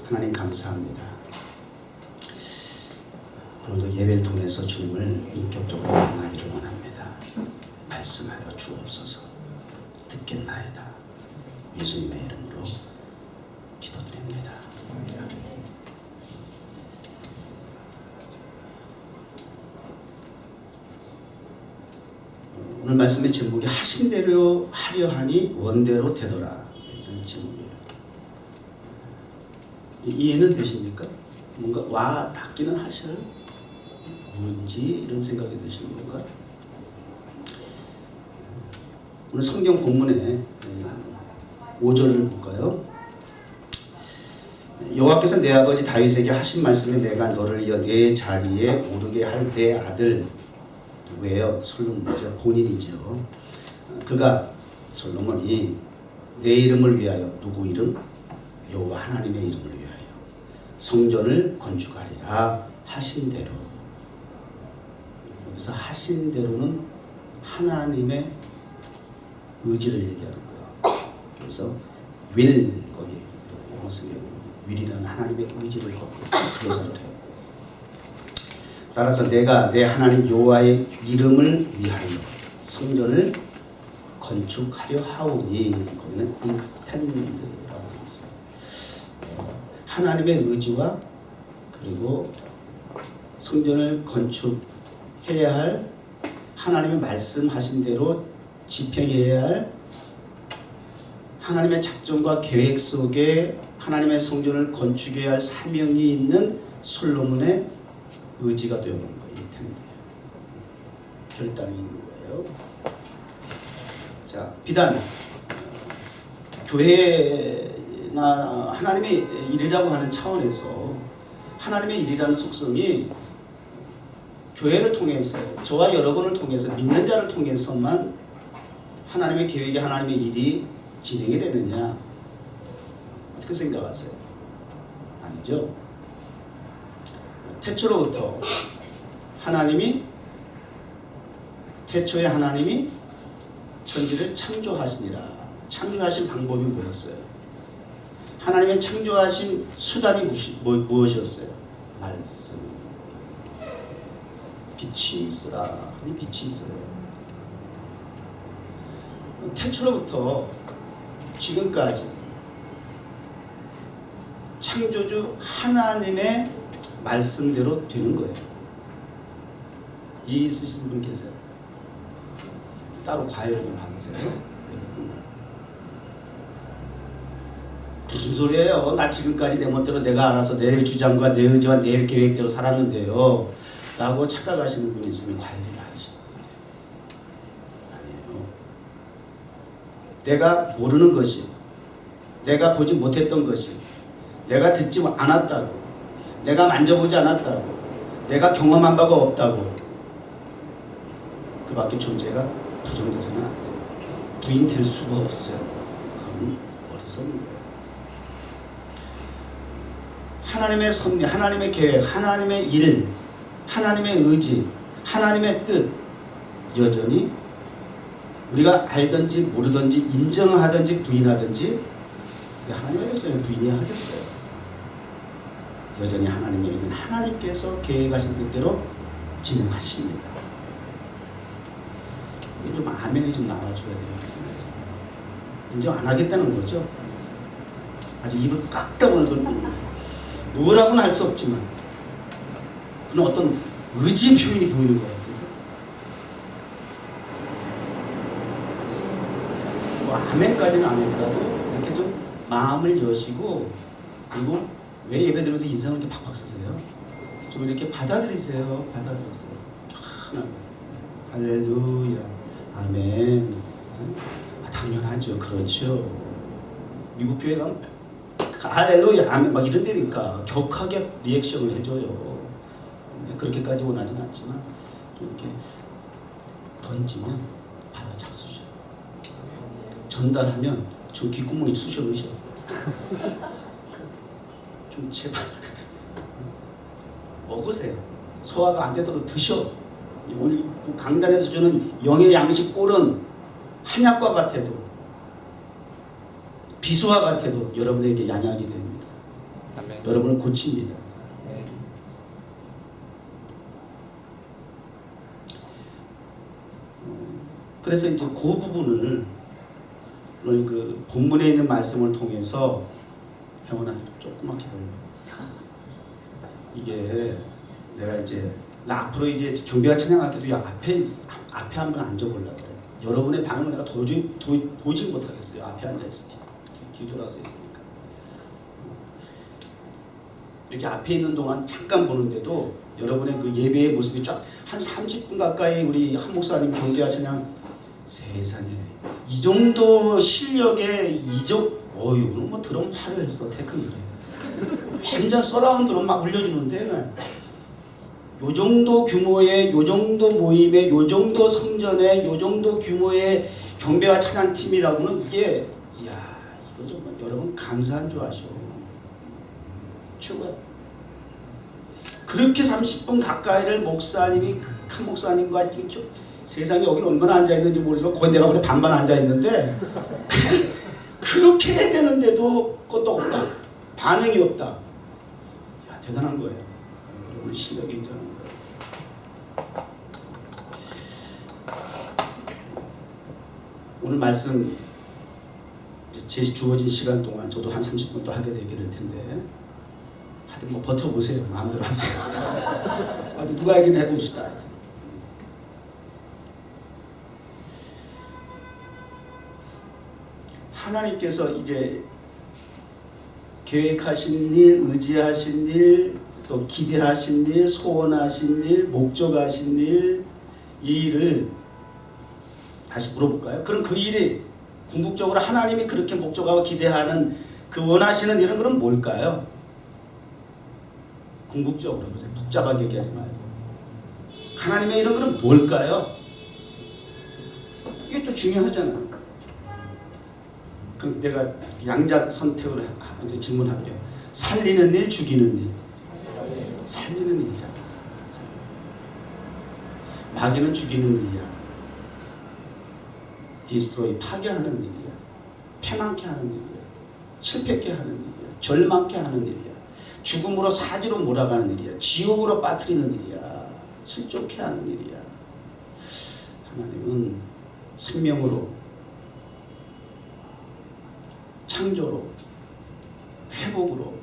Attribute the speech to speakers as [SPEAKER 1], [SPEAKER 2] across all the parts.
[SPEAKER 1] 하나님 감사합니다. 오늘도 예배를 통해서 주님을 인격적으로 만나기를 원합니다. 말씀하여 주옵소서. 듣겠나이다. 예수님의 이름으로 기도드립니다. 오늘 말씀의 제목이 하신 대로 하려 하니 원대로 되더라. 이런 제목이에요. 이해는 되십니까? 뭔가 와 닿기는 하셔요? 뭔지 이런 생각이 드시는 건가? 오늘 성경 본문에 5절을 볼까요? 여호와께서 내 아버지 다윗에게 하신 말씀에 내가 너를 이어 내 자리에 오르게 할 내 아들 누구예요? 솔로몬이죠. 본인이죠. 그가 솔로몬이 내 이름을 위하여 누구 이름? 여호와 하나님의 이름을 위하여 성전을 건축하리라 하신 대로. 여기서 하신 대로는 하나님의 의지를 얘기하는 거예요. 그래서 will 거기 영어 성경 will이라는 하나님의 의지를 묘사를 해요. 따라서 내가 내 하나님 여호와의 이름을 위하여 성전을 건축하려 하오니 거기는 intend라고 되어 있어요. 하나님의 의지와 그리고 성전을 건축해야 할 하나님의 말씀하신 대로 집행해야 할 하나님의 작전과 계획 속에 하나님의 성전을 건축해야 할 사명이 있는 솔로몬의 의지가 되어가는 거예요. 텐데 결단이 있는 거예요. 자, 비단 교회나 하나님의 일이라고 하는 차원에서 하나님의 일이라는 속성이 교회를 통해서 저와 여러분을 통해서 믿는 자를 통해서만 하나님의 계획이 하나님의 일이 진행이 되느냐? 어떻게 생각하세요? 아니죠. 태초로부터 태초에 하나님이 천지를 창조하시니라. 창조하신 방법이 뭐였어요? 하나님의 창조하신 수단이 무엇이었어요? 말씀. 빛이 있으라 하니 빛이 있어요. 태초로부터 지금까지 창조주 하나님의 말씀대로 되는 거예요. 이해 있으신 분 계세요? 따로 과외를 좀 받으세요. 무슨 소리예요? 나 지금까지 내 멋대로 내가 알아서 내 주장과 내 의지와 내 계획대로 살았는데요 라고 착각하시는 분이 있으면 과외를 받으시는 거예요. 아니에요. 내가 모르는 것이, 내가 보지 못했던 것이, 내가 듣지 않았다고, 내가 만져보지 않았다고, 내가 경험한 바가 없다고 그 밖에 존재가 부정돼서는 안 돼요. 부인될 수가 없어요. 그건 어리석은 거예요. 하나님의 섭리, 하나님의 계획, 하나님의 일, 하나님의 의지, 하나님의 뜻 여전히 우리가 알든지 모르든지 인정하든지 부인하든지 하나님의 백성은 부인해야 하겠어요. 여전히 하나님의 일은 하나님께서 계획하신 뜻대로 진행하십니다. 좀 아멘이 좀 나와줘야 되겠네요. 인정 안 하겠다는 거죠. 아주 입을 깍 다물고 뭐라고는 할 수 없지만 그런 어떤 의지의 표현이 보이는 것 같아요. 뭐 아멘까지는 안 했다도 이렇게 좀 마음을 여시고 그리고 왜 예배드리면서 인상을 이렇게 팍팍 쓰세요? 좀 이렇게 받아들이세요. 받아들이세요. 하나 할렐루야 아멘. 당연하죠. 그렇죠. 미국 교회 가면 할렐루야 아멘 막 이런 데니까 격하게 리액션을 해줘요. 그렇게까지 원하진 않지만 이렇게 던지면 받아 잡수셔요. 전달하면 저 귓구멍에 쑤셔 넣으셔. 좀 제발 먹으세요. 소화가 안 되더라도 드셔. 오늘 강단에서 주는 영의 양식 꼴은 한약과 같아도 비수와 같아도 여러분에게 양약이 됩니다.
[SPEAKER 2] 아멘.
[SPEAKER 1] 여러분을 고칩니다.
[SPEAKER 2] 네.
[SPEAKER 1] 그래서 이제 그 부분을 그 본문에 있는 말씀을 통해서 형원아 조그맣게 보려. 이게 내가 이제 나 앞으로 이제 경배와 찬양할 때도 야, 앞에 한번 앉아보려고 그래. 여러분의 반응을 내가 도저히 보지 못하겠어요. 앞에 앉아 있을 때 뒤돌아서 있으니까. 이렇게 앞에 있는 동안 잠깐 보는데도 여러분의 그 예배의 모습이 쫙 한 30분 가까이 우리 한 목사님 경배와 찬양 세상에 이 정도 실력에 이거는 뭐 드럼 화려했어. 테크닉이 완전 서라운드로 막 울려주는데 요 정도 규모의 요 정도 모임의 요 정도 성전의 요 정도 규모의 경배와 찬양 팀이라고는 이게 이야 이거 정말 여러분 감사한 줄 아시오. 최고야. 그렇게 30분 가까이를 목사님이 한 목사님과 세상에 여기는 얼마나 앉아있는지 모르지만 거의 내가 보니 반반 앉아있는데 그렇게 해야 되는데도 그것도 없다. 반응이 없다. 야 대단한 거예요. 여러분 실력이 인정하는 거예요. 오늘 말씀 제 주어진 시간 동안 저도 한 30분 또 하게 되게 될 텐데 하여튼 뭐 버텨보세요. 마음대로 하세요. 하여튼 누가 얘기는 해봅시다. 하나님께서 이제 계획하신 일, 의지하신 일, 또 기대하신 일, 소원하신 일, 목적하신 일, 이 일을 다시 물어볼까요? 그럼 그 일이 궁극적으로 하나님이 그렇게 목적하고 기대하는 그 원하시는 일은 그럼 뭘까요? 궁극적으로 복잡하게 얘기하지 말고 하나님의 일은 그럼 뭘까요? 이게 또 중요하잖아. 그럼 내가 양자 선택을 이제 질문할게요. 살리는 일, 죽이는 일. 살리는 일이잖아. 마귀는 죽이는 일이야. 디스트로이 파괴하는 일이야. 패망케 하는 일이야. 실패케 하는 일이야. 절망케 하는 일이야. 죽음으로 사지로 몰아가는 일이야. 지옥으로 빠뜨리는 일이야. 실족케 하는 일이야. 하나님은 생명으로, 창조로, 회복으로,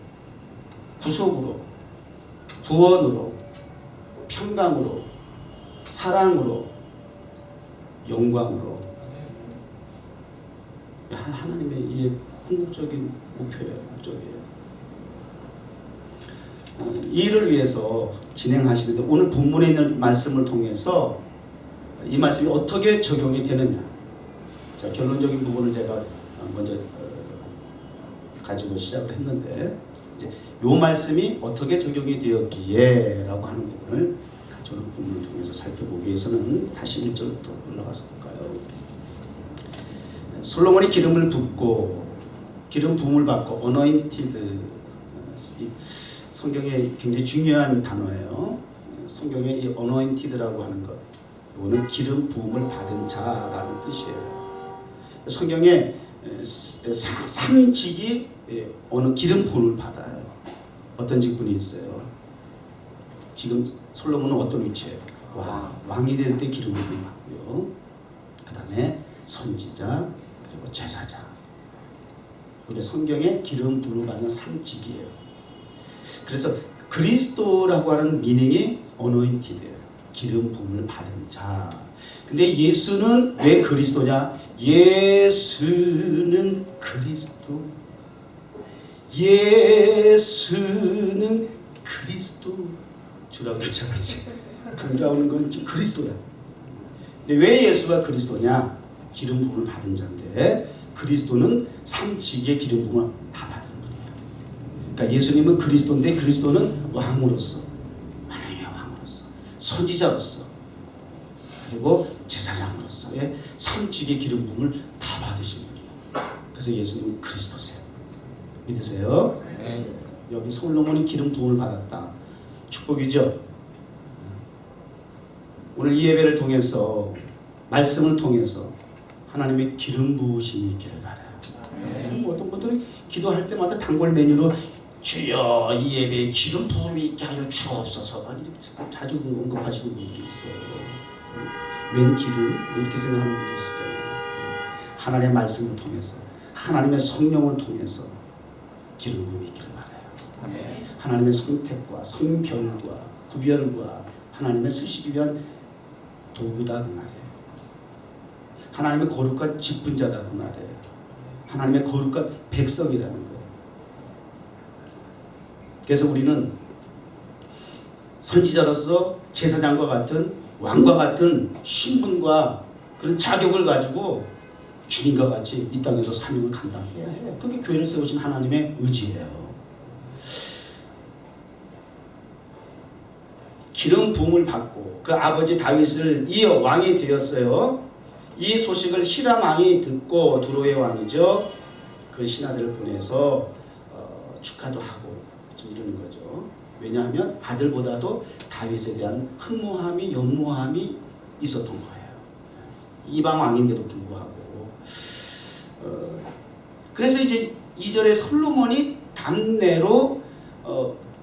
[SPEAKER 1] 구속으로, 구원으로, 평강으로, 사랑으로, 영광으로 하나님의 이 궁극적인 목표예요. 목적이에요. 이 일을 위해서 진행하시는데 오늘 본문에 있는 말씀을 통해서 이 말씀이 어떻게 적용이 되느냐. 자, 결론적인 부분을 제가 먼저 가지고 시작을 했는데 이제 요 말씀이 어떻게 적용이 되었기에 라고 하는 부분을 가져오는 본문을 통해서 살펴보기 위해서는 다시 1절부터 올라가서 볼까요? 솔로몬이 기름을 붓고 기름 부음을 받고 어너인티드, 성경에 굉장히 중요한 단어예요. 성경에 이 어너인티드라고 하는 것, 이거는 기름 부음을 받은 자라는 뜻이에요. 성경에 3직이 어느 기름 부음을 받아요. 어떤 직분이 있어요? 지금 솔로몬은 어떤 위치예요? 왕이 될 때 기름 부음을 받고요. 그 다음에 선지자, 그리고 제사장. 이게 성경에 기름 부음을 받는 3직이에요. 그래서 그리스도라고 하는 미닝이 어노인티드예요. 기름 부음을 받은 자. 근데 예수는 왜 그리스도냐? 예수는 그리스도. 예수는 그리스도. 주라고 그랬잖아. 강조하는 건 그리스도야. 근데 왜 예수가 그리스도냐? 기름 부음을 받은 자인데 그리스도는 3직의 기름 부음을 다 받은 분이에요. 그러니까 예수님은 그리스도인데 그리스도는 왕으로서, 하나님의 왕으로서, 선지자로서, 그리고 제사장으로서의 3직의 기름 부음을 다 받으신 분이에요. 그래서 예수님은 그리스도세요. 믿으세요?
[SPEAKER 2] 네.
[SPEAKER 1] 여기 솔로몬이 기름 부음을 받았다. 축복이죠? 오늘 이 예배를 통해서, 말씀을 통해서 하나님의 기름 부으심이 있기를 바라요. 어떤 분들은 기도할 때마다 단골 메뉴로 주여 이 예배에 기름 부음이 있게 하여 주옵소서. 이렇게 자주 언급하시는 분들이 있어요. 웬 기름? 이렇게 생각하는 분들이 있어요. 하나님의 말씀을 통해서, 하나님의 성령을 통해서 기름 부음이 있기를 바라요. 하나님의 선택과 성별과 구별과 하나님의 쓰시기 위한 도구다 그 말이에요. 하나님의 거룩한 직분자다 그 말이에요. 하나님의 거룩한 백성이라는 거예요. 그래서 우리는 선지자로서 제사장과 같은 왕과 같은 신분과 그런 자격을 가지고 주님과 같이 이 땅에서 사명을 감당해야 해요. 그게 교회를 세우신 하나님의 의지예요. 기름 부음을 받고 그 아버지 다윗을 이어 왕이 되었어요. 이 소식을 히람 왕이 듣고 두로의 왕이죠. 그 신하들을 보내서 축하도 하고 좀 이러는 거죠. 왜냐하면 아들보다도 다윗에 대한 흠모함이 연모함이 있었던 거예요. 이방 왕인데도 불구하고. 그래서 이제 2절에 솔로몬이 단내로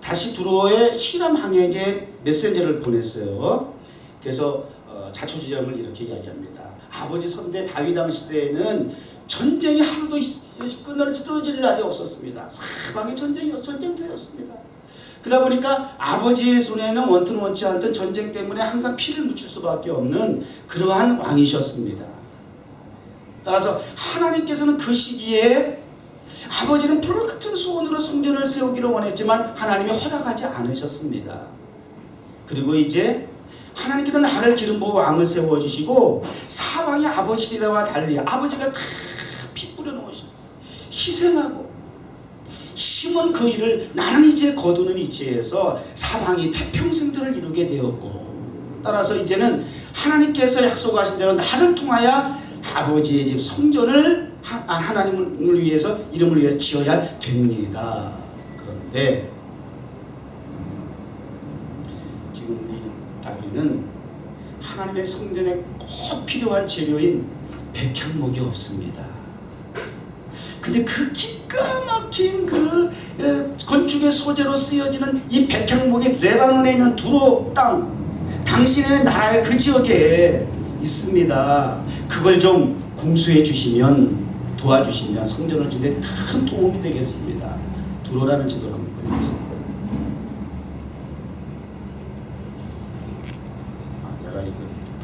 [SPEAKER 1] 다시 두로의 히람 왕에게 메신저를 보냈어요. 그래서 자초지정을 이렇게 이야기합니다. 아버지 선대 다윗 왕 시대에는 전쟁이 하루도 끊어질 날이 없었습니다. 사방에 전쟁터였습니다. 그러다 보니까 아버지의 손에는 원튼 원치 않던 전쟁 때문에 항상 피를 묻힐 수밖에 없는 그러한 왕이셨습니다. 따라서 하나님께서는 그 시기에 아버지는 불같은 소원으로 성전을 세우기를 원했지만 하나님이 허락하지 않으셨습니다. 그리고 이제 하나님께서 나를 기름 부어 왕을 세워주시고 사방이 아버지 시대와 달리 아버지가 다 피 뿌려놓으시고 희생하고 심은 그 일을 나는 이제 거두는 이치에서 사방이 태평생들을 이루게 되었고, 따라서 이제는 하나님께서 약속하신 대로 나를 통하여 아버지의 집 성전을 하나님을 위해서 이름을 위해 지어야 됩니다. 그런데 지금 우리 다윗은 하나님의 성전에 꼭 필요한 재료인 백향목이 없습니다. 근데 그 기가 막힌 그 건축의 소재로 쓰여지는 이 백향목이 레바논에 있는 두로 땅, 당신의 나라의 그 지역에 있습니다. 그걸 좀 공수해 주시면, 도와주시면 성전을 짓는 데 큰 도움이 되겠습니다. 두로라는 지도를 한번 보여주세요. 내가 이거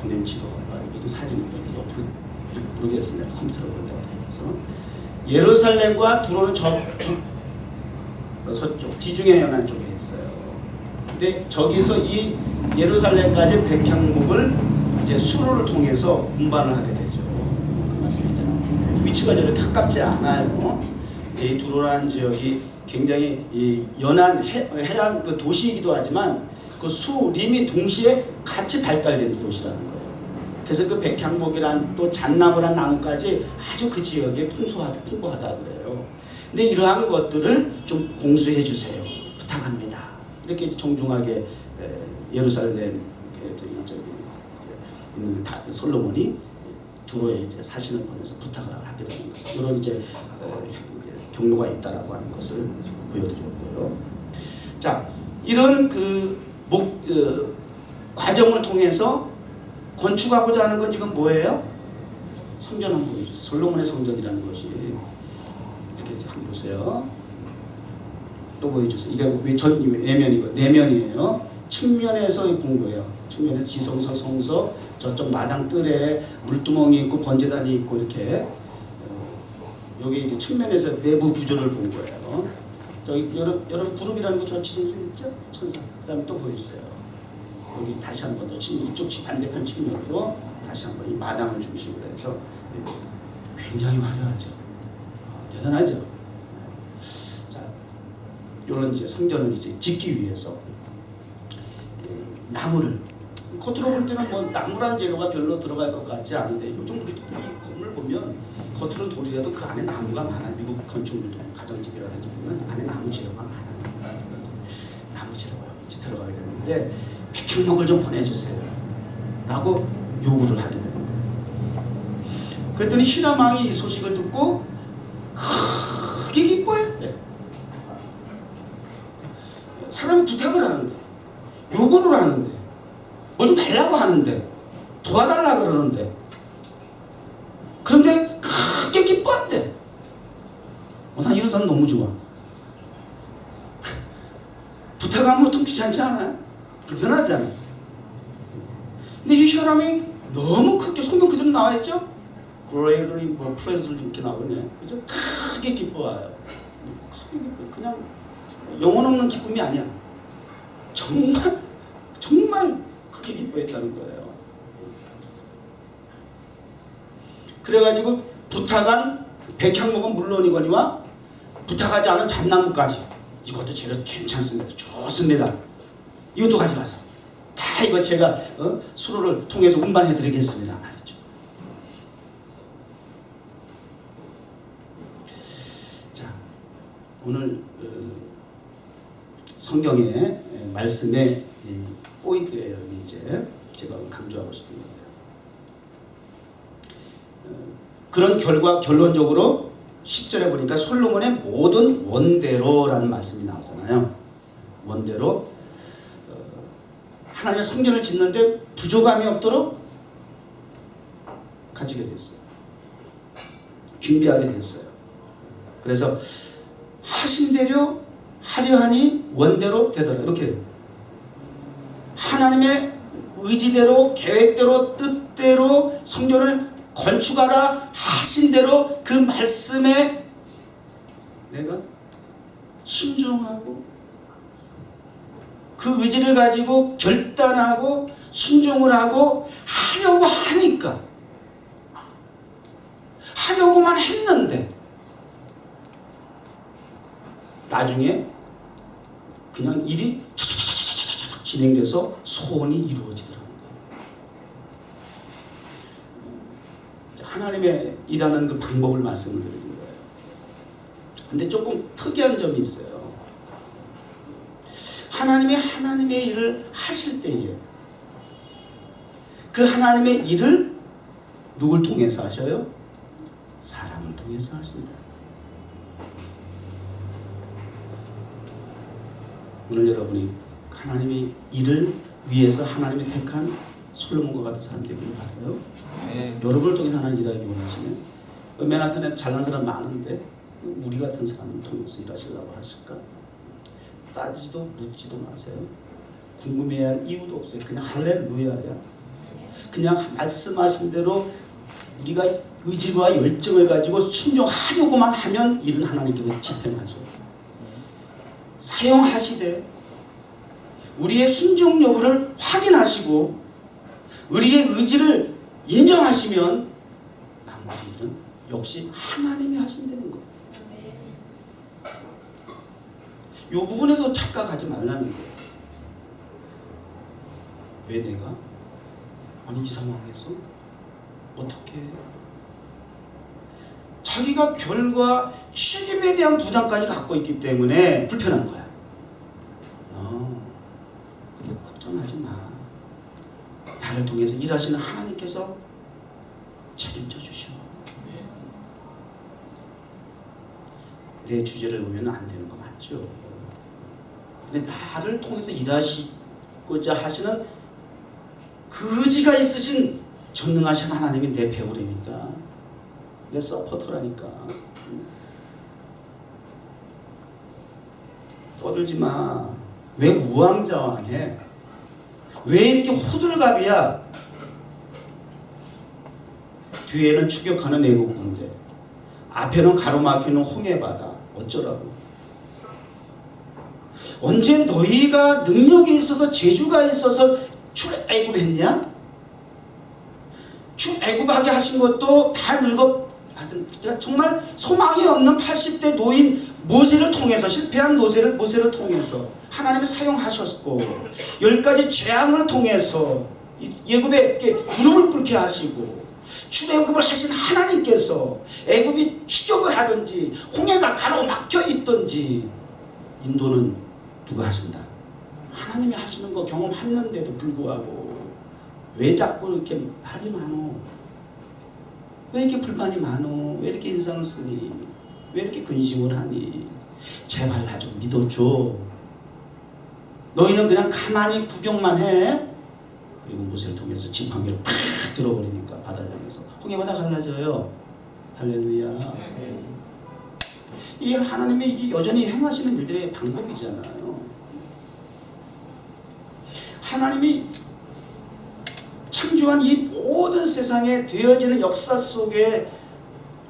[SPEAKER 1] 보낸 지도가 이거 사진인데 모르겠습니다. 컴퓨터로 볼 때가 되면서 예루살렘과 두로는 서쪽 지중해 연안 쪽에 있어요. 근데 저기서 이 예루살렘까지 백향목을 이제 수로를 통해서 운반을 하게 되죠. 그 말씀이잖아요. 위치가 저렇게 가깝지 않아요. 이 두로라는 지역이 굉장히 이 연안 해안 그 도시이기도 하지만 그 수림이 동시에 같이 발달된 도시라는 거예요. 그래서 그 백향목이란 또 잣나무란 나무까지 아주 그 지역에 풍부하다 그래요. 근데 이러한 것들을 좀 공수해 주세요. 부탁합니다. 이렇게 정중하게 예루살렘 있는 솔로몬이 두로에 이제 사신을 보내서 부탁을 하게 되는 거예요. 이런 이제 경로가 있다라고 하는 것을 보여드렸고요. 자, 이런 과정을 통해서 건축하고자 하는 건 지금 뭐예요? 성전 한번 보여주세요. 솔로몬의 성전이라는 것이 이렇게 한번 보세요. 또 보여주세요. 이게 내면이에요. 측면에서 본 거예요. 측면에서 지성서, 성서, 저쪽 마당 뜰에 물두멍이 있고 번제단이 있고 이렇게 여기 이제 측면에서 내부 구조를 본 거예요. 저기 여러분 구름이라는 거 저 지진 있죠? 천사. 그다음에 또 보여주세요. 여기 다시 한 번 더 이쪽 반대편 측면으로 다시 한 번 이 마당을 중심으로 해서 굉장히 화려하죠. 대단하죠. 자, 이런 이제 성전을 이제 짓기 위해서 나무를 겉으로 볼 때는 뭐 나무란 재료가 별로 들어갈 것 같지 않은데 요즘 우리 이 건물 보면 겉으로는 돌이라도 그 안에 나무가 많아요. 미국 건축물도 가정집이라든지 보면 안에 나무 재료가 많아요. 나무 재료가 이제 들어가게 되는데 백향목을 좀 보내주세요 라고 요구를 하게 되는 거예요. 그랬더니 히람 왕이 이 소식을 듣고 크게 기뻐했대. 사람이 부탁을 하는데, 요구를 하는데, 뭘 좀 달라고 하는데, 도와달라고 그러는데, 그런데 크게 기뻐한대. 나 이런 사람 너무 좋아. 부탁하면 좀 귀찮지 않아요? 불편하잖아요. 근데 이 사람이 너무 크게, 성경 그대로 나와있죠? greatly, praisely 이렇게 나오네. 그죠? 크게 기뻐해요. 크게 기뻐. 그냥 영혼 없는 기쁨이 아니야. 정말 크게 기뻐했다는 거예요. 그래가지고 부탁한 백향목은 물론이거니와 부탁하지 않은 잣나무까지 이것도 제가 괜찮습니다. 좋습니다. 이것도 가져가서 다 이거 제가 수로를 통해서 운반해 드리겠습니다. 말이죠. 자, 오늘 성경의 말씀의 포인트예요. 이제 제가 강조하고 싶은 거예요. 그런 결과 결론적으로 10절에 보니까 솔로몬의 모든 원대로라는 말씀이 나오잖아요. 원대로 하나님의 성전을 짓는데 부족함이 없도록 가지게 됐어요. 준비하게 됐어요. 그래서 하신 대로 하려 하니 원대로 되더라. 이렇게 하나님의 의지대로 계획대로 뜻대로 성전을 건축하라 하신 대로 그 말씀에 내가 순종하고 그 의지를 가지고 결단하고 순종을 하고 하려고 하니까 하려고만 했는데 나중에 그냥 일이 차차차차차차차 진행돼서 소원이 이루어지더라고요. 하나님의 일하는 그 방법을 말씀을 드리는 거예요. 근데 조금 특이한 점이 있어요. 하나님의 일을 하실 때에 그 하나님의 일을 누굴 통해서 하셔요? 사람을 통해서 하십니다. 오늘 여러분이 하나님의 일을 위해서 하나님이 택한 솔로몬과 같은 사람 되기를 바라요. 네. 여러분을 통해서 하나님 일하기 원하시네. 맨하탄에 잘난 사람 많은데 우리 같은 사람을 통해서 일하시려고 하실까? 따지도 묻지도 마세요. 궁금해야 할 이유도 없어요. 그냥 할렐루야야. 그냥 말씀하신 대로 우리가 의지와 열정을 가지고 순종하려고만 하면 일은 하나님께서 집행하셔. 사용하시되 우리의 순종 여부를 확인하시고 우리의 의지를 인정하시면 나머지 일은 역시 하나님이 하신다는 거예요. 이 부분에서 착각하지 말라는 거예요. 왜 내가? 아니 이 상황에서 어떻게 해? 자기가 결과 책임에 대한 부담까지 갖고 있기 때문에 불편한 거야. 근데 걱정하지 마. 나를 통해서 일하시는 하나님께서 책임져 주셔. 내 주제를 보면 안 되는 거 맞죠? 근데 나를 통해서 일하시고자 하시는 그 의지가 있으신 전능하신 하나님이 내 배우라니까, 내 서포터라니까. 떠들지 마. 왜 우왕좌왕해? 왜 이렇게 호들갑이야? 뒤에는 추격하는 애국 군대, 앞에는 가로막히는 홍해바다. 어쩌라고? 언제 너희가 능력이 있어서 재주가 있어서 출애굽했냐? 출애굽하게 하신 것도 다 늙어 정말 소망이 없는 80대 노인 모세를 통해서, 실패한 모세를 통해서 하나님이 사용하셨고, 10가지 재앙을 통해서 애굽에 무릎을 꿇게 하시고, 출애굽을 하신 하나님께서 애굽이 추격을 하든지 홍해가 가로막혀 있든지 인도는 누가 하신다? 하나님이 하시는 거 경험했는데도 불구하고 왜 자꾸 이렇게 말이 많어? 왜 이렇게 불만이 많어? 왜 이렇게 인상을 쓰니? 왜 이렇게 근심을 하니? 제발 나 좀 믿어줘. 너희는 그냥 가만히 구경만 해. 그리고 모세를 통해서 지팡이를 팍 들어버리니까 바다를 향해서 홍해바다 갈라져요. 할렐루야. 이 하나님의 이게 여전히 행하시는 일들의 방법이잖아요. 하나님이 창조한 이 모든 세상에 되어지는 역사 속에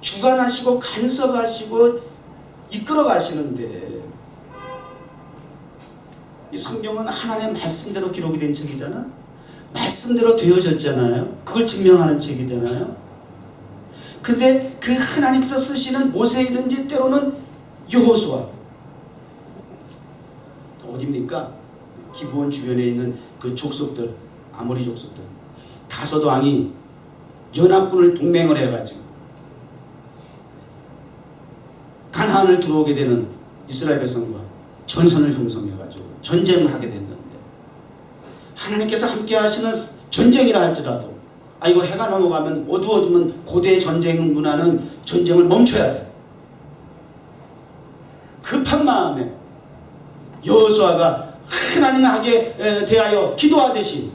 [SPEAKER 1] 주관하시고 간섭하시고 이끌어 가시는데, 이 성경은 하나님의 말씀대로 기록이 된 책이잖아. 말씀대로 되어졌잖아요. 그걸 증명하는 책이잖아요. 근데 그 하나님께서 쓰시는 모세이든지 때로는 여호수아, 어디입니까? 기브온 주변에 있는 그 족속들, 아모리 족속들, 다섯 왕이 연합군을 동맹을 해가지고 가나안을 들어오게 되는 이스라엘 백성과 전선을 형성해가지고 전쟁을 하게 됐는데, 하나님께서 함께 하시는 전쟁이라 할지라도 이거 해가 넘어가면 어두워지면 고대 전쟁 문화는 전쟁을 멈춰야 돼. 급한 마음에 여호수아가 하나님에게 대하여 기도하듯이,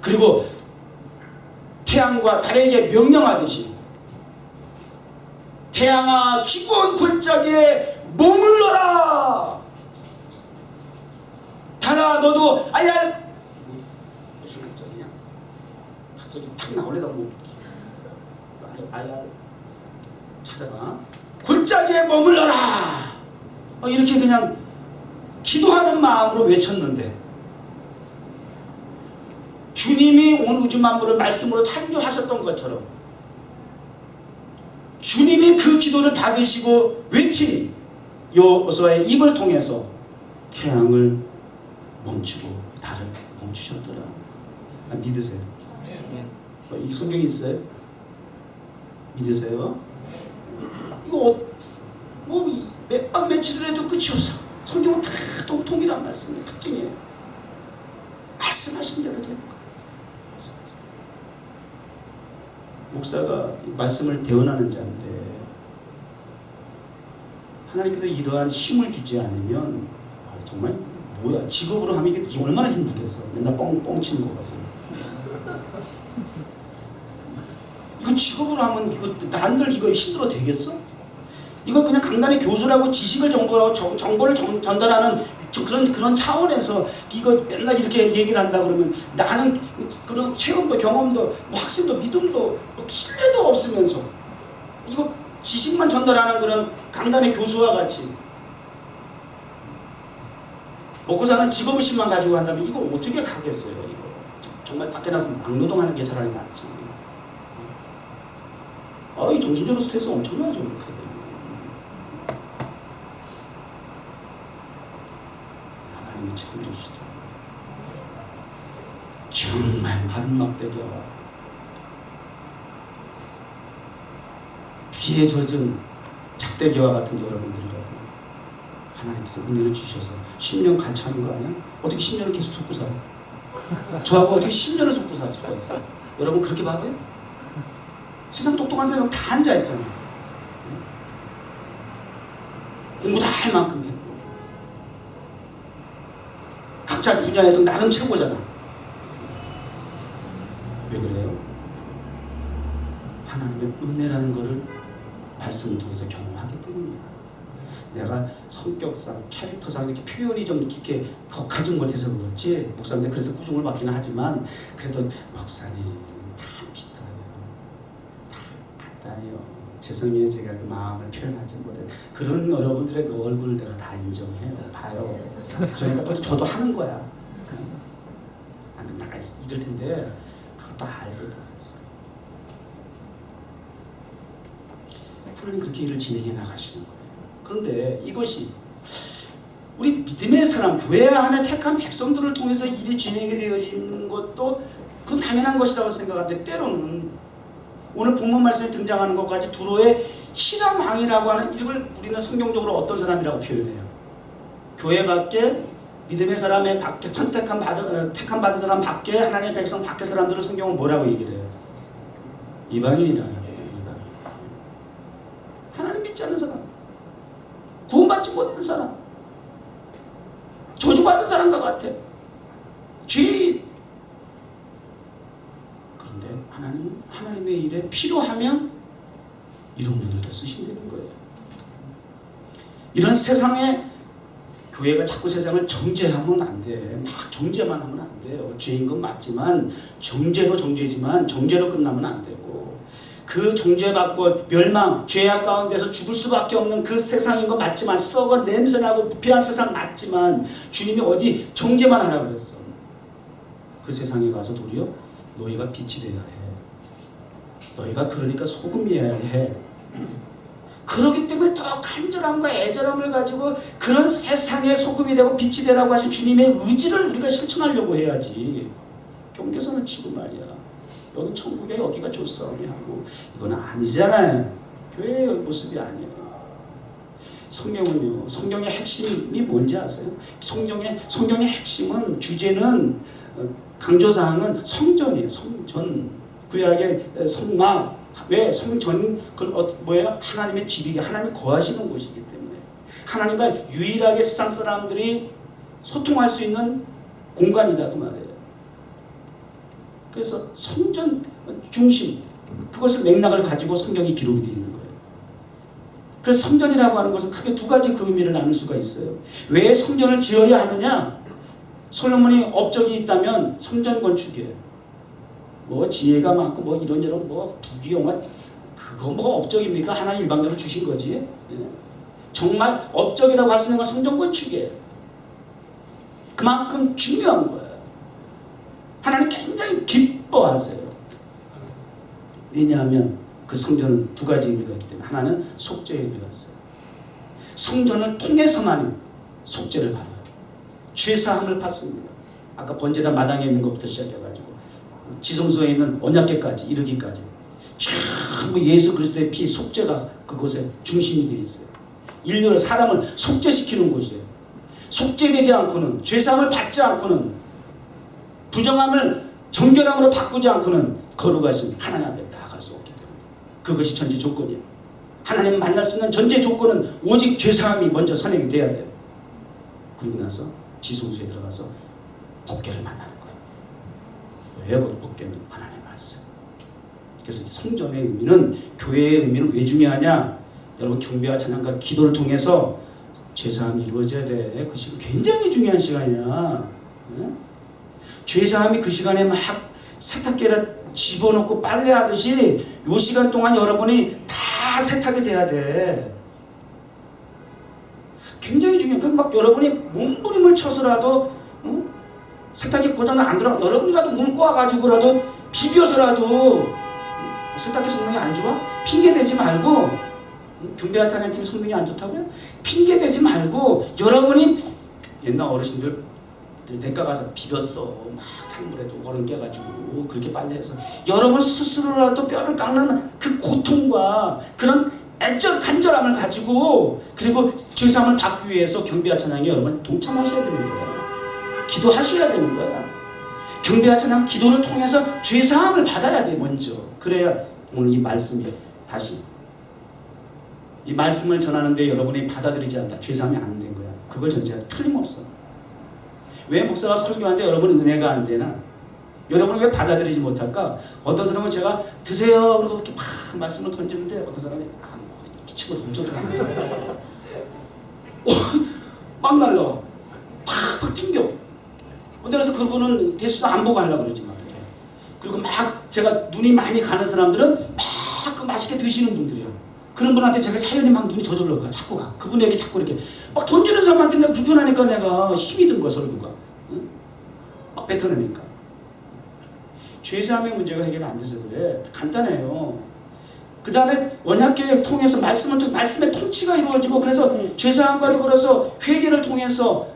[SPEAKER 1] 그리고 태양과 달에게 명령하듯이, 태양아 기브온 골짜기에 머물러라, 달아 너도 아얄, 무슨 목적이냐 갑자기 탁 나오려다 뭐 아얄 찾아가, 골짜기에 머물러라, 이렇게 그냥 기도하는 마음으로 외쳤는데, 주님이 온 우주 만물을 말씀으로 창조하셨던 것처럼 주님이 그 기도를 받으시고 외친 여호수아의 입을 통해서 태양을 멈추고 달을 멈추셨더라. 믿으세요? 이 성경이 있어요? 믿으세요? 이거 뭐 몇 박 며칠을 해도 끝이 없어. 성경은 다 동일한 말씀의 특징이에요. 말씀하신 대로 되는 거예요. 목사가 말씀을 대언하는 자인데, 하나님께서 이러한 힘을 주지 않으면 정말 뭐야, 직업으로 하면 이게 얼마나 힘들겠어. 맨날 뻥뻥 치는 거 가지고. 이거 직업으로 하면 이거 난들 이거 힘들어 되겠어? 이거 그냥 강단의 교수라고 지식을 정보를 전달하는 그런 차원에서 이거 맨날 이렇게 얘기를 한다 그러면, 나는 그런 체험도 경험도 확신도 믿음도 신뢰도 없으면서 이거 지식만 전달하는 그런 강단의 교수와 같이 먹고 사는 직업의식만 가지고 한다면 이거 어떻게 가겠어요? 이거 정말 밖에 나서 막노동하는 게 차라리 낫지. 이 정신적으로 스트레스 엄청나죠. 하나님이 책임져주시더라고요. 정말 마른 막대기와 비에 젖은 작대기와 같은 여러분들이라도 하나님께서 은혜를 주셔서 10년 같이 하는 거 아니야? 어떻게 10년을 계속 속고 살아? 저하고 어떻게 10년을 속고 살 수가 있어요? 여러분 그렇게 봐봐요? 세상 똑똑한 사람 다 앉아있잖아. 공부 다 할 만큼 했고 각자 분야에서 나름 최고잖아. 왜 그래요? 하나님의 은혜라는 것을 말씀을 통해서 경험하기 때문이야. 내가 성격상, 캐릭터상 이렇게 표현이 좀 깊게 격하지 못해서 그렇지, 목사님 그래서 꾸중을 받기는 하지만, 그래도 목사님 다 비슷해요. 다 맞아요. 죄송해요. 제가 그 마음을 표현하지 못해. 그런 여러분들의 그 얼굴을 내가 다 인정해요. 봐요. 그러니까 또 저도 하는 거야. 나가 이럴 텐데 그것도 알거든. 하나님 그렇게 일을 진행해 나가시는 거예요. 그런데 이것이 우리 믿음의 사람, 교회 안에 택한 백성들을 통해서 일이 진행이 되어지는 것도 그건 당연한 것이라고 생각하는데, 때로는 오늘 본문 말씀에 등장하는 것까지 두로의 히람 왕이라고 하는 이름을 우리는 성경적으로 어떤 사람이라고 표현해요? 교회 밖에, 믿음의 사람의 밖에, 택한 받은 사람 밖에, 하나님의 백성 밖에 사람들을 성경은 뭐라고 얘기를 해요? 이방인이라 해요. 이방인. 하나님 믿지 않는 사람, 구원받지 못하는 사람, 저주받은 사람과 같아. 필요하면 이런 분들도 쓰신다는 거예요. 이런 세상에 교회가 자꾸 세상을 정죄하면 안 돼. 막 정죄만 하면 안 돼요. 죄인 건 맞지만 정죄로 정죄지만 정죄로 끝나면 안 되고, 그 정죄받고 멸망, 죄악 가운데서 죽을 수밖에 없는 그 세상인 거 맞지만, 썩어 냄새나고 부패한 세상 맞지만 주님이 어디 정죄만 하라고 그랬어. 그 세상에 가서 도리어 너희가 빛이 되어야 해. 너희가 그러니까 소금이어야 해. 그렇기 때문에 더 간절함과 애절함을 가지고 그런 세상의 소금이 되고 빛이 되라고 하신 주님의 의지를 우리가 실천하려고 해야지. 경계선을 치고 말이야, 여기 천국에 여기가 좋사오니 하고, 이건 아니잖아요. 교회의 모습이 아니에요. 성경은요, 성경의 핵심이 뭔지 아세요? 성경의 핵심은, 주제는, 강조사항은 성전이에요. 성전. 구약의 성막. 왜? 성전, 뭐예요? 하나님의 집이기, 하나님이 거하시는 곳이기 때문에, 하나님과 유일하게 세상 사람들이 소통할 수 있는 공간이다 그 말이에요. 그래서 성전 중심, 그것을 맥락을 가지고 성경이 기록이 되어 있는 거예요. 그래서 성전이라고 하는 것은 크게 두 가지 그 의미를 나눌 수가 있어요. 왜 성전을 지어야 하느냐? 솔로몬이 업적이 있다면 성전 건축이에요. 뭐 지혜가 많고 뭐 이런저런 뭐 부귀영화, 그거 뭐 업적입니까? 하나님 일방적으로 주신 거지. 예. 정말 업적이라고 할 수 있는 건 성전 건축이에요. 그만큼 중요한 거예요. 하나님 굉장히 기뻐하세요. 왜냐하면 그 성전은 두 가지 의미가 있기 때문에, 하나는 속죄의 의미가 있어요. 성전을 통해서만 속죄를 받아요. 죄사함을 받습니다. 아까 번제단 마당에 있는 것부터 시작해가지고 지성소에 있는 언약궤까지 이르기까지 전부 예수 그리스도의 피, 속죄가 그곳에 중심이 되어 있어요. 인류를, 사람을 속죄시키는 곳이에요. 속죄되지 않고는, 죄사함을 받지 않고는, 부정함을 정결함으로 바꾸지 않고는 거룩하신 하나님 앞에 나아갈 수 없기 때문에, 그것이 전제 조건이에요. 하나님 만날 수 있는 전제 조건은 오직 죄사함이 먼저 선행이 돼야 돼요. 그러고 나서 지성소에 들어가서 법궤를 만나는 거예요. 왜 법궤는? 하나님의 말씀. 그래서 성전의 의미는, 교회의 의미는 왜 중요하냐? 여러분, 경배와 찬양과 기도를 통해서 죄사함이 이루어져야 돼. 그 시간 굉장히 중요한 시간이야. 네? 죄사함이 그 시간에 막 세탁기에다 집어넣고 빨래하듯이 이 시간 동안 여러분이 다 세탁이 돼야 돼. 굉장히 중요해. 막 여러분이 몸부림을 쳐서라도, 세탁기 고장은 안 들어가, 여러분이라도 몸 꼬아가지고라도 비벼서라도, 세탁기 성능이 안 좋아? 핑계대지 말고, 경배와 찬양팀 성능이 안 좋다고요? 핑계대지 말고, 여러분이, 옛날 어르신들 내과 가서 비볐어. 막 찬물에도 얼음 깨가지고 그렇게 빨래해서, 여러분 스스로라도 뼈를 깎는 그 고통과 그런 애절 간절함을 가지고, 그리고 죄사함을 받기 위해서 경배와 찬양에 여러분 동참하셔야 되는 거예요. 기도하셔야 되는 거야. 경배와 찬양, 기도를 통해서 죄사함을 받아야 돼 먼저. 그래야 오늘 이 말씀이 다시, 이 말씀을 전하는데 여러분이 받아들이지 않다, 죄사함이 안 된 거야. 그걸 전제하고 틀림없어. 왜 목사가 설교하는데 여러분 은혜가 안 되나? 여러분은 왜 받아들이지 못할까? 어떤 사람은 제가 드세요 그러고 이렇게 막 말씀을 던지는데, 어떤 사람이 기치고 던져도 막 날라, 팍팍 튕겨. 그래서 그분은 대수도 안 보고 하려고 그러지 막. 그리고 막 제가 눈이 많이 가는 사람들은 막 그 맛있게 드시는 분들이야. 그런 분한테 제가 자연히 막 눈이 저절로 가. 자꾸 가. 그분에게 자꾸 이렇게 막 던지는 사람한테 내가 불편하니까 내가 힘이 든 거야, 설교가. 응? 막 뱉어내니까. 죄사함의 문제가 해결 안 돼서 그래. 간단해요. 그 다음에 언약궤 통해서 말씀의 통치가 이루어지고, 그래서 죄사함과 더불어서 회개를 통해서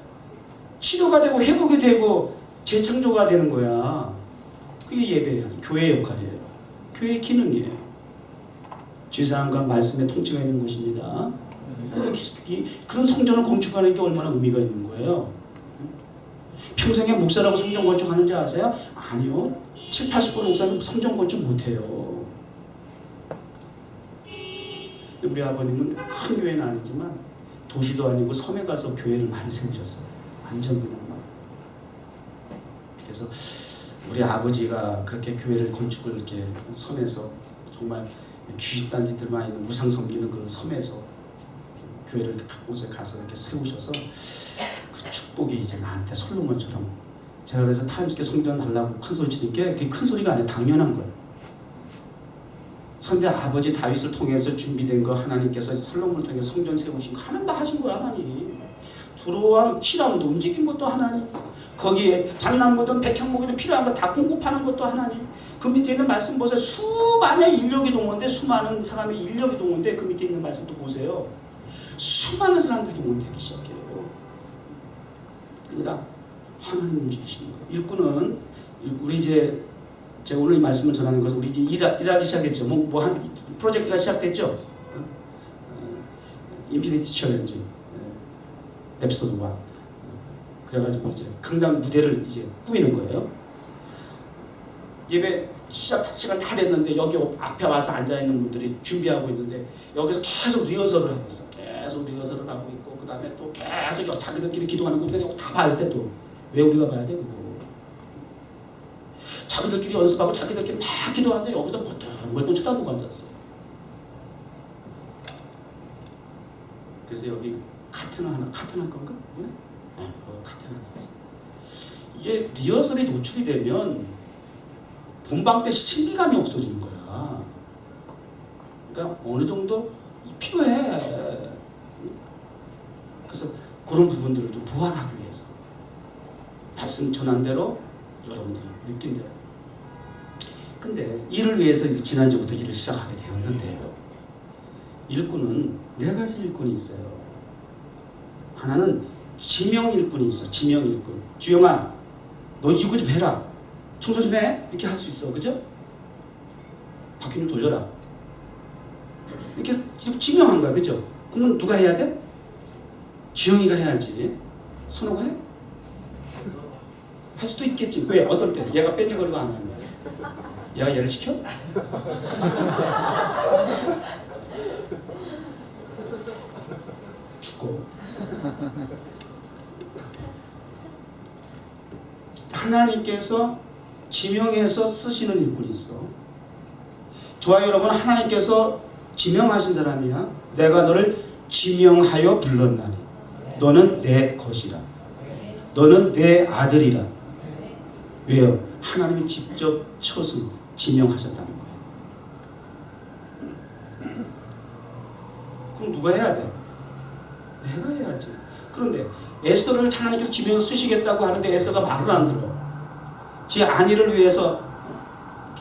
[SPEAKER 1] 치료가 되고 회복이 되고 재창조가 되는 거야. 그게 예배야. 교회의 역할이에요. 교회의 기능이에요. 죄사함과 말씀의 통치가 있는 것입니다. 그런 성전을 건축하는 게 얼마나 의미가 있는 거예요. 평생에 목사라고 성전 건축하는지 아세요? 아니요. 70, 80% 목사는 성전 건축 못해요. 우리 아버님은 큰 교회는 아니지만 도시도 아니고 섬에 가서 교회를 많이 세우셨어요. 완전 그냥 막. 그래서 우리 아버지가 그렇게 교회를 건축을 이렇게 섬에서 정말 귀신단지들만 있는 우상 섬기는 그 섬에서 교회를 각 곳에 가서 이렇게 세우셔서 그 축복이 이제 나한테 솔로몬처럼, 제가 그래서 타임스퀘어 성전 달라고 큰 소리 치는 게 그게 큰 소리가 아니라 당연한 거예요. 선대 아버지 다윗을 통해서 준비된 거 하나님께서 솔로몬을 통해서 성전 세우신 거 하나님 다 하신 거야. 하나님 두로왕 히람도 움직인 것도 하나님, 거기에 장남모든 백향목이든 필요한 거 다 공급하는 것도 하나님. 그 밑에 있는 말씀 보세요. 수많은 인력이 동원돼, 수많은 사람의 인력이 동원돼. 그 밑에 있는 말씀도 보세요. 수많은 사람들이 동원되기 시작해요. 그러다 하나님 움직이시는 거예요. 일꾼은 우리 이제 제가 오늘 이 말씀을 전하는 것은 우리 이제 일하기 시작했죠. 뭐 한 프로젝트가 시작됐죠. 인피니티 챌린지 에피소드 1. 그래가지고 이제 강단 무대를 이제 꾸미는 거예요. 예배 시작 시간 다 됐는데 여기 앞에 와서 앉아 있는 분들이 준비하고 있는데 여기서 계속 리허설을 하고 있어. 계속 리허설을 하고 있고 그 다음에 또 계속 자기들끼리 기도하는 거 우리가 다 봐야 돼. 또 왜 우리가 봐야 돼 그거? 자기들끼리 연습하고 자기들끼리 막 기도하는데 여기서 멀뚱멀뚱 쳐다보고 앉았어. 그래서 여기 카테나 할 건가? 왜? 카테나 하나 있어. 이게 리허설이 노출이 되면 본방 때 신비감이 없어지는 거야. 그러니까 어느 정도 필요해. 그래서 그런 부분들을 좀 보완하기 위해서 말씀 전한 대로 여러분들이 느낀 대로. 근데 이를 위해서 지난주부터 일을 시작하게 되었는데요. 일꾼은 4가지 일꾼이 있어요. 하나는 지명 일꾼이 있어. 지명 일꾼. 주영아, 너 이거 좀 해라. 청소 좀 해. 이렇게 할 수 있어. 그죠? 바퀴를 돌려라. 이렇게 지명한 거야. 그죠? 그러면 누가 해야 돼? 지영이가 해야지. 선호가 해? 할 수도 있겠지. 왜? 어떨 때? 얘가 뺀질거리고 안 하는 거야. 얘가 얘를 시켜? 죽고. 하나님께서 지명해서 쓰시는 일꾼이 있어. 저와 여러분, 하나님께서 지명하신 사람이야. 내가 너를 지명하여 불렀나니 너는 내 것이라. 너는 내 아들이라. 왜요? 하나님이 직접 초승 지명하셨다는 거예요. 그럼 누가 해야 돼? 내가 해야지. 그런데 에스더를 하나님께서 지명해서 쓰시겠다고 하는데 에스더가 말을 안 들어. 제 안위를 위해서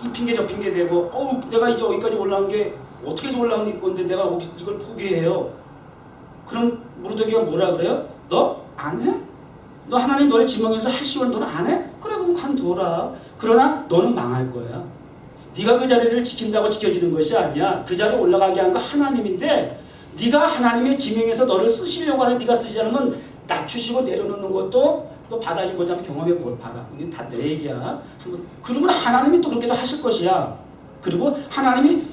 [SPEAKER 1] 이 핑계 저 핑계 대고 내가 이제 여기까지 올라온 게 어떻게 해서 올라온 건데 내가 이걸 포기해요. 그럼 모르드게가 뭐라 그래요? 너 안 해? 너 하나님 너를 지명해서 하시면 너는 안 해? 그래 그럼 관둬라. 그러나 너는 망할 거야. 네가 그 자리를 지킨다고 지켜지는 것이 아니야. 그 자리에 올라가게 한 거 하나님인데 네가 하나님의 지명해서 너를 쓰시려고 하는 네가 쓰지 않으면 낮추시고 내려놓는 것도 또 바닥이 뭐냐면 경험해 봐라. 이게 다 내 얘기야. 그러면 하나님이 또 그렇게도 하실 것이야. 그리고 하나님이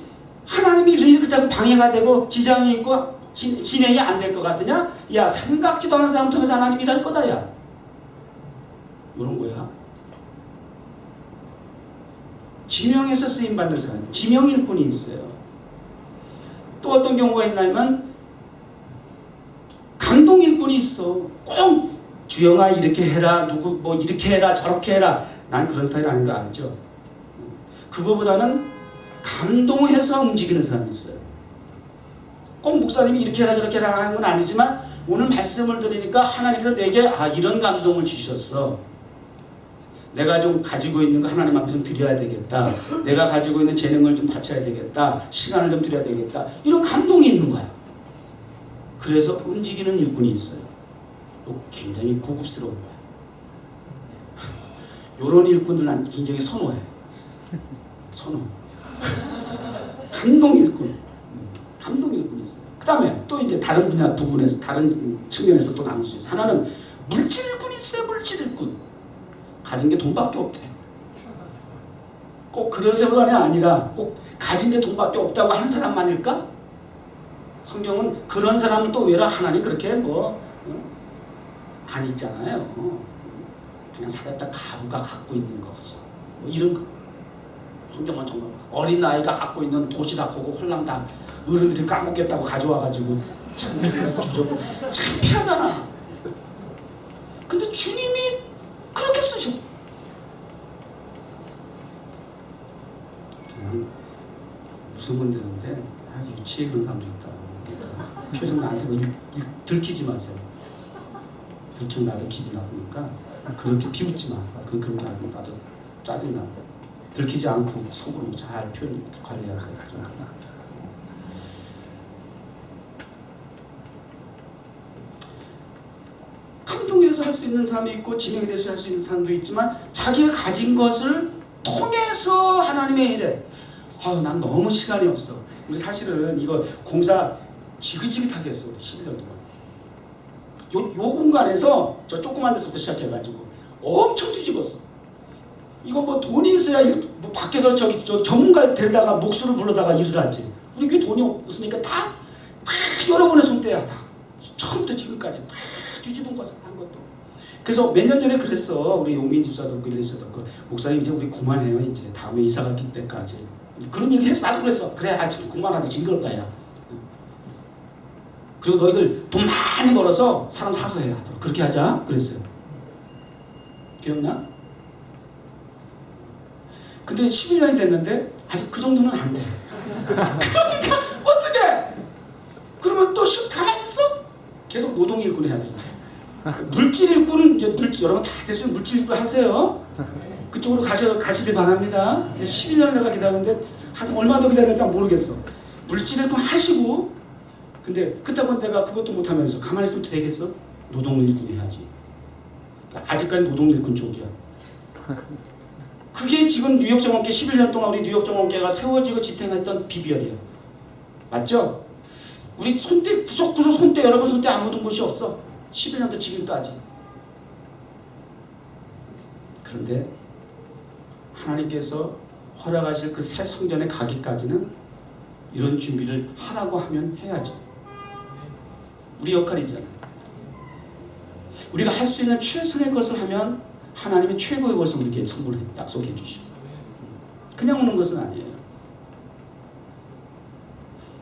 [SPEAKER 1] 그 자리 방해가 되고 지장이 있고 진행이 안 될 것 같으냐? 야, 생각지도 않은 사람 통해서 하나님이 일할 거다, 야. 이런 거야. 지명해서 쓰임받는 사람, 지명일 뿐이 있어요. 또 어떤 경우가 있냐면 감동일 뿐이 있어. 꼭 주영아 이렇게 해라, 누구 뭐 이렇게 해라, 저렇게 해라. 난 그런 스타일 아닌 거 알죠? 그거보다는 감동해서 움직이는 사람이 있어요. 꼭 목사님이 이렇게 해라 저렇게 해라 하는 건 아니지만 오늘 말씀을 들으니까 하나님께서 내게 이런 감동을 주셨어. 내가 좀 가지고 있는 거 하나님 앞에 좀 드려야 되겠다. 내가 가지고 있는 재능을 좀 바쳐야 되겠다. 시간을 좀 드려야 되겠다. 이런 감동이 있는 거야. 그래서 움직이는 일꾼이 있어요. 굉장히 고급스러운 거야. 이런 일꾼들 난 굉장히 선호해. 선호. 감동 일꾼. 감동 일꾼이 있어요. 그 다음에 또 이제 다른 부분에서 다른 측면에서 또 나눌 수 있어요. 하나는 물질 일꾼이 있어요. 물질 일꾼. 가진 게 돈밖에 없대. 꼭 그런 세월이 아니라 꼭 가진 게 돈밖에 없다고 하는 사람만일까? 성경은 그런 사람은 또 왜라 하나님 그렇게 안 있잖아요. 그냥 사겠다 가부가 갖고 있는 거죠. 이런 거. 성경은 정말 어린 아이가 갖고 있는 도시락하고 홀랑당 어른들이 까먹겠다고 가져와가지고 참 주저고 창피하잖아. 근데 주님이 그렇게 쓰셔. 그냥 웃으면 되는데 유치해 그런 사람도 있다. 표정 나한테 들키지 마세요. 들키면 나도 기분 나쁘니까 그렇게 비웃지 마. 그런 거 알고 나도 짜증나. 들키지 않고 속으로 잘 표현 관리하세요. 감동에 대해서 할 수 있는 사람이 있고 진행에 대해서 할 수 있는 사람도 있지만 자기가 가진 것을 통해서 하나님의 일에 난 너무 시간이 없어. 우리 사실은 이거 공사 지긋지긋하게 했어. 11년 동안. 요 공간에서 저 조그만 데서부터 시작해가지고 엄청 뒤집었어. 이거 뭐 돈이 있어야 뭐 밖에서 저 전문가를 데려다가 목수를 불러다가 일을 하지. 우리 교회 돈이 없으니까 다 여러분의 손때야. 다 처음부터 지금까지 다 뒤집은 것을 한 것도. 그래서 몇 년 전에 그랬어. 우리 용민 집사도 그렇고 일레 집사도 그렇고 목사님 이제 우리 그만해요. 이제 다음에 이사 갔기 때까지. 그런 얘기 했어. 나도 그랬어. 그래 지금 그만하자. 징그럽다 야. 그리고 너희들 돈 많이 벌어서 사람 사서 해. 앞으로 그렇게 하자. 그랬어요. 기억나? 근데 11년이 됐는데 아직 그 정도는 안 돼. 그러니까 어떻게? 그러면 또 가만히 있어? 계속 노동 일꾼 해야 돼 이제. 물질 일꾼은 이제 여러분 다 됐으면 물질 일꾼 하세요. 그쪽으로 가시길 바랍니다. 11년을 내가 기다렸는데 한 얼마 더 기다릴까 모르겠어. 물질 일꾼 하시고 근데 그렇다고 내가 그것도 못하면서 가만히 있으면 되겠어? 노동 일꾼 해야지. 아직까지 노동 일꾼 쪽이야. 그게 지금 뉴욕 정원계 11년 동안 우리 뉴욕 정원계가 세워지고 지탱했던 비결이에요. 맞죠? 우리 손때 구석구석 손때 여러분 손때 안 묻은 곳이 없어. 11년도 지금까지. 그런데 하나님께서 허락하실 그 새 성전에 가기까지는 이런 준비를 하라고 하면 해야죠. 우리 역할이잖아요. 우리가 할 수 있는 최선의 것을 하면 하나님이 최고의 것을 우리에게 선물해 약속해 주시고 그냥 오는 것은 아니에요.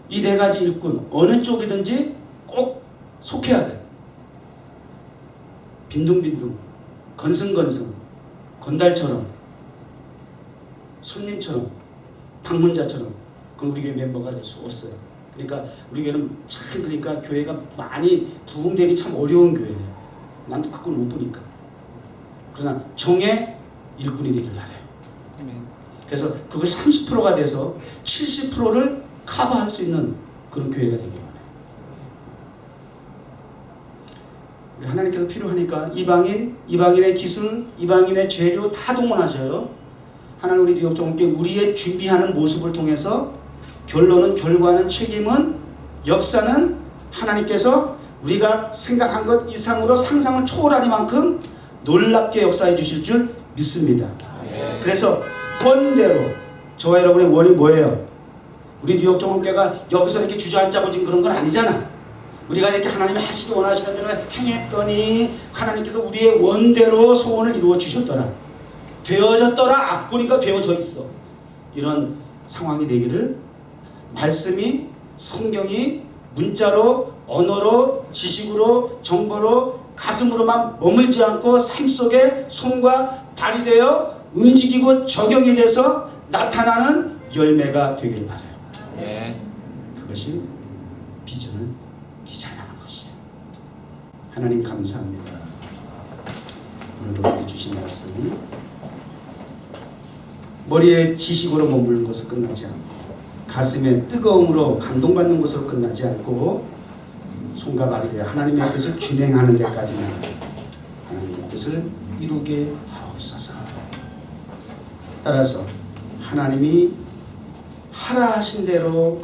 [SPEAKER 1] 이 네 가지 일꾼 어느 쪽이든지 꼭 속해야 돼. 빈둥빈둥 건승건승 건달처럼 손님처럼 방문자처럼 그건 우리 교회 멤버가 될 수 없어요. 그러니까 우리 교회는 참 그러니까 교회가 많이 부흥되기 참 어려운 교회예요. 난도 그걸 못 보니까. 그러나 정의 일꾼이 되길 바라요. 그래서 그것이 30%가 돼서 70%를 커버할 수 있는 그런 교회가 되길 바라요. 하나님께서 필요하니까 이방인의 기술, 이방인의 재료 다 동원하셔요. 하나님 우리 뉴욕 정원교회 우리의 준비하는 모습을 통해서 결과는 책임은 역사는 하나님께서 우리가 생각한 것 이상으로 상상을 초월하니만큼 놀랍게 역사해 주실 줄 믿습니다. 그래서 원대로 저와 여러분의 원이 뭐예요? 우리 뉴욕 정원교회가 여기서 이렇게 주저앉자고 지금 그런 건 아니잖아. 우리가 이렇게 하나님이 하시기 원하시는 대로 행했더니 하나님께서 우리의 원대로 소원을 이루어 주셨더라. 되어졌더라. 보니까 되어져 있어. 이런 상황이 되기를 말씀이 성경이 문자로 언어로 지식으로 정보로 가슴으로만 머물지 않고 삶 속에 손과 발이 되어 움직이고 적용이 돼서 나타나는 열매가 되기를 바라요. 네. 그것이 비전을 디자인하는 것이에요. 하나님 감사합니다. 오늘도 우리에게 주신 말씀이 머리에 지식으로 머무는 것을 끝나지 않고 가슴에 뜨거움으로 감동받는 것으로 끝나지 않고 손과 발이 되어 하나님의 뜻을 준행하는 데까지는 하나님의 뜻을 이루게 하옵소서. 따라서 하나님이 하라 하신 대로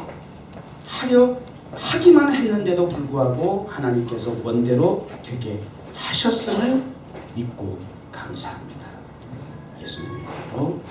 [SPEAKER 1] 하기만 했는데도 불구하고 하나님께서 원대로 되게 하셨음을 믿고 감사합니다. 예수님의 이름으로